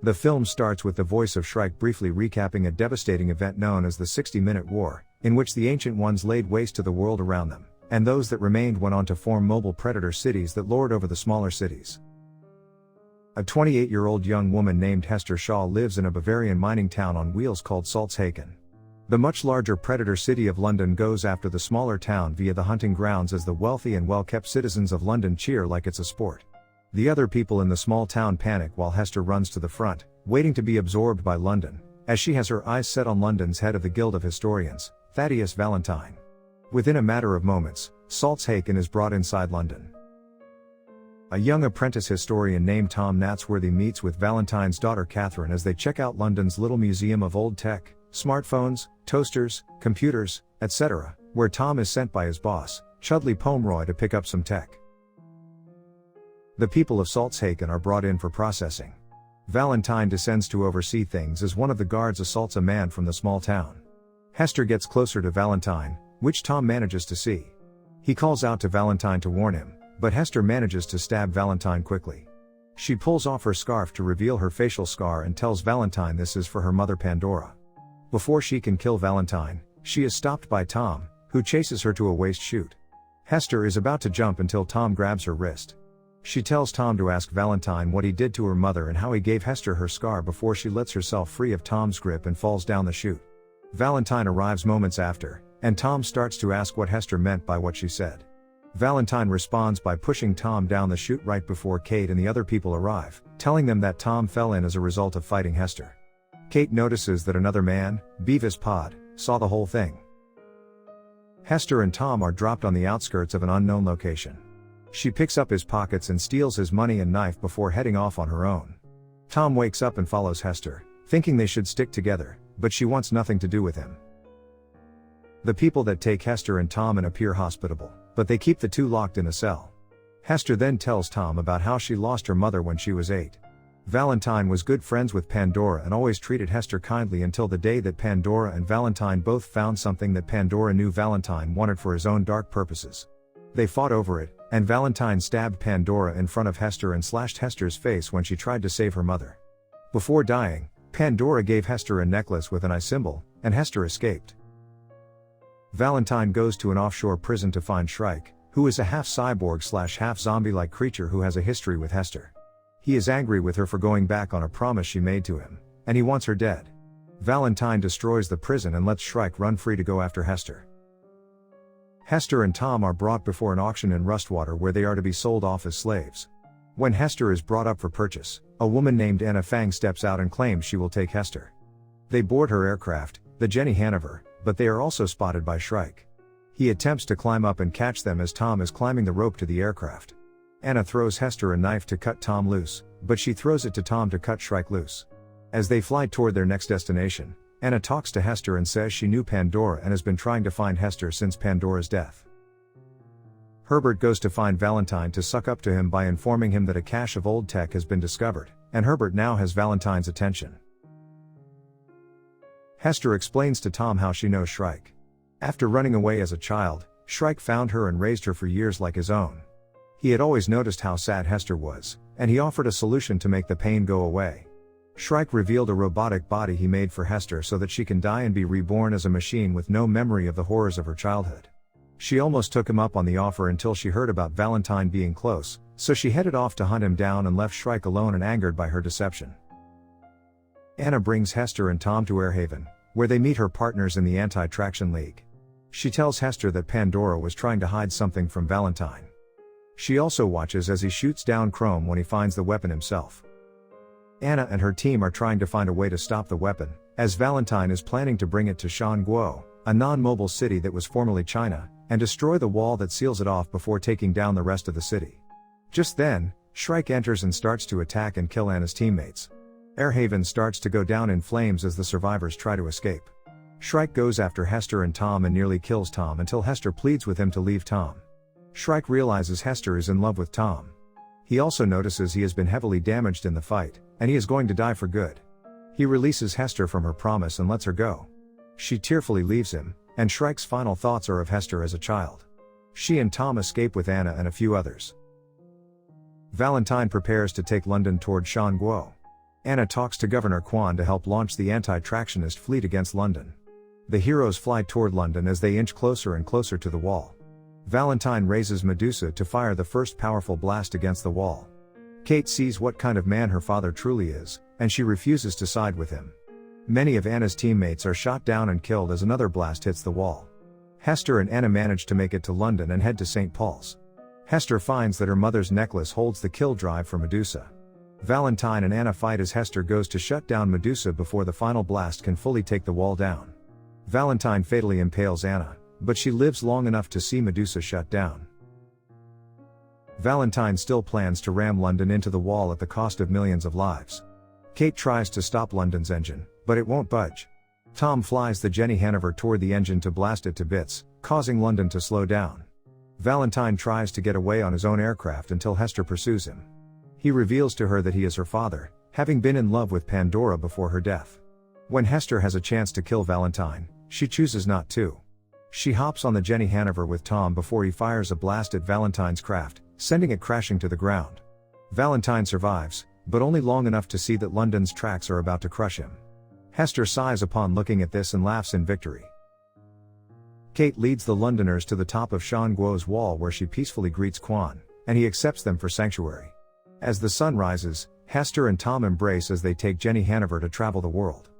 The film starts with the voice of Shrike briefly recapping a devastating event known as the 60-Minute War, in which the Ancient Ones laid waste to the world around them, and those that remained went on to form mobile predator cities that lord over the smaller cities. A 28-year-old young woman named Hester Shaw lives in a Bavarian mining town on wheels called Salzhagen. The much larger predator city of London goes after the smaller town via the hunting grounds as the wealthy and well-kept citizens of London cheer like it's a sport. The other people in the small town panic while Hester runs to the front, waiting to be absorbed by London, as she has her eyes set on London's head of the Guild of Historians, Thaddeus Valentine. Within a matter of moments, Salzhagen is brought inside London. A young apprentice historian named Tom Natsworthy meets with Valentine's daughter Catherine as they check out London's little museum of old tech, smartphones, toasters, computers, etc., where Tom is sent by his boss, Chudley Pomeroy, to pick up some tech. The people of Salzhagen are brought in for processing. Valentine descends to oversee things as one of the guards assaults a man from the small town. Hester gets closer to Valentine, which Tom manages to see. He calls out to Valentine to warn him, but Hester manages to stab Valentine quickly. She pulls off her scarf to reveal her facial scar and tells Valentine this is for her mother Pandora. Before she can kill Valentine, she is stopped by Tom, who chases her to a waste chute. Hester is about to jump until Tom grabs her wrist. She tells Tom to ask Valentine what he did to her mother and how he gave Hester her scar before she lets herself free of Tom's grip and falls down the chute. Valentine arrives moments after, and Tom starts to ask what Hester meant by what she said. Valentine responds by pushing Tom down the chute right before Kate and the other people arrive, telling them that Tom fell in as a result of fighting Hester. Kate notices that another man, Beavis Pod, saw the whole thing. Hester and Tom are dropped on the outskirts of an unknown location. She picks up his pockets and steals his money and knife before heading off on her own. Tom wakes up and follows Hester, thinking they should stick together, but she wants nothing to do with him. The people that take Hester and Tom in appear hospitable, but they keep the two locked in a cell. Hester then tells Tom about how she lost her mother when she was 8. Valentine was good friends with Pandora and always treated Hester kindly until the day that Pandora and Valentine both found something that Pandora knew Valentine wanted for his own dark purposes. They fought over it, and Valentine stabbed Pandora in front of Hester and slashed Hester's face when she tried to save her mother. Before dying, Pandora gave Hester a necklace with an eye symbol, and Hester escaped. Valentine goes to an offshore prison to find Shrike, who is a half-cyborg/half-zombie-like creature who has a history with Hester. He is angry with her for going back on a promise she made to him, and he wants her dead. Valentine destroys the prison and lets Shrike run free to go after Hester. Hester and Tom are brought before an auction in Rustwater where they are to be sold off as slaves. When Hester is brought up for purchase, a woman named Anna Fang steps out and claims she will take Hester. They board her aircraft, the Jenny Hanover, but they are also spotted by Shrike. He attempts to climb up and catch them as Tom is climbing the rope to the aircraft. Anna throws Hester a knife to cut Tom loose, but she throws it to Tom to cut Shrike loose. As they fly toward their next destination, Anna talks to Hester and says she knew Pandora and has been trying to find Hester since Pandora's death. Herbert goes to find Valentine to suck up to him by informing him that a cache of old tech has been discovered, and Herbert now has Valentine's attention. Hester explains to Tom how she knows Shrike. After running away as a child, Shrike found her and raised her for years like his own. He had always noticed how sad Hester was, and he offered a solution to make the pain go away. Shrike revealed a robotic body he made for Hester so that she can die and be reborn as a machine with no memory of the horrors of her childhood. She almost took him up on the offer until she heard about Valentine being close, so she headed off to hunt him down and left Shrike alone and angered by her deception. Anna brings Hester and Tom to Airhaven, where they meet her partners in the Anti-Traction League. She tells Hester that Pandora was trying to hide something from Valentine. She also watches as he shoots down Chrome when he finds the weapon himself. Anna and her team are trying to find a way to stop the weapon, as Valentine is planning to bring it to Shanguo, a non-mobile city that was formerly China, and destroy the wall that seals it off before taking down the rest of the city. Just then, Shrike enters and starts to attack and kill Anna's teammates. Airhaven starts to go down in flames as the survivors try to escape. Shrike goes after Hester and Tom and nearly kills Tom until Hester pleads with him to leave Tom. Shrike realizes Hester is in love with Tom. He also notices he has been heavily damaged in the fight, and he is going to die for good. He releases Hester from her promise and lets her go. She tearfully leaves him, and Shrike's final thoughts are of Hester as a child. She and Tom escape with Anna and a few others. Valentine prepares to take London toward Shanguo. Anna talks to Governor Kwan to help launch the anti-tractionist fleet against London. The heroes fly toward London as they inch closer and closer to the wall. Valentine raises Medusa to fire the first powerful blast against the wall. Kate sees what kind of man her father truly is, and she refuses to side with him. Many of Anna's teammates are shot down and killed as another blast hits the wall. Hester and Anna manage to make it to London and head to St. Paul's. Hester finds that her mother's necklace holds the kill drive for Medusa. Valentine and Anna fight as Hester goes to shut down Medusa before the final blast can fully take the wall down. Valentine fatally impales Anna, but she lives long enough to see Medusa shut down. Valentine still plans to ram London into the wall at the cost of millions of lives. Kate tries to stop London's engine, but it won't budge. Tom flies the Jenny Hanover toward the engine to blast it to bits, causing London to slow down. Valentine tries to get away on his own aircraft until Hester pursues him. He reveals to her that he is her father, having been in love with Pandora before her death. When Hester has a chance to kill Valentine, she chooses not to. She hops on the Jenny Hanover with Tom before he fires a blast at Valentine's craft, sending it crashing to the ground. Valentine survives, but only long enough to see that London's tracks are about to crush him. Hester sighs upon looking at this and laughs in victory. Kate leads the Londoners to the top of Shan Guo's wall where she peacefully greets Quan, and he accepts them for sanctuary. As the sun rises, Hester and Tom embrace as they take Jenny Hanover to travel the world.